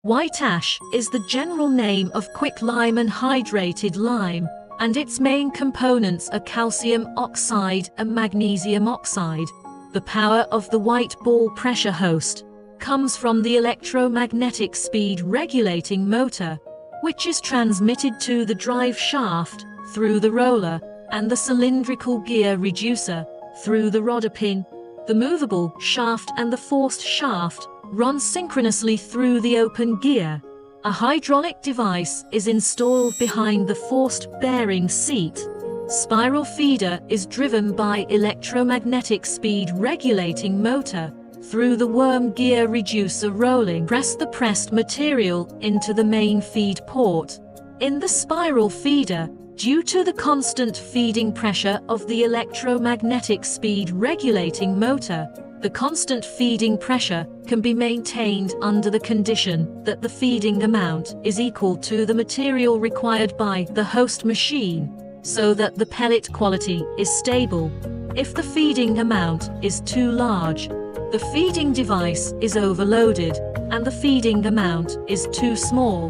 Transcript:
White ash is the general name of quicklime and hydrated lime, and its main components are calcium oxide and magnesium oxide. The power of the white ball pressure host comes from the electromagnetic speed regulating motor, which is transmitted to the drive shaft through the roller and the cylindrical gear reducer through the rodder pin. The movable shaft and the forced shaft run synchronously through the open gear. A hydraulic device is installed behind the forced bearing seat. Spiral feeder is driven by electromagnetic speed regulating motor through the worm gear reducer rolling. Press the pressed material into the main feed port. In the spiral feeder, due to the constant feeding pressure of the electromagnetic speed regulating motor, the constant feeding pressure can be maintained under the condition that the feeding amount is equal to the material required by the host machine, so that the pellet quality is stable. If the feeding amount is too large, the feeding device is overloaded, and the feeding amount is too small,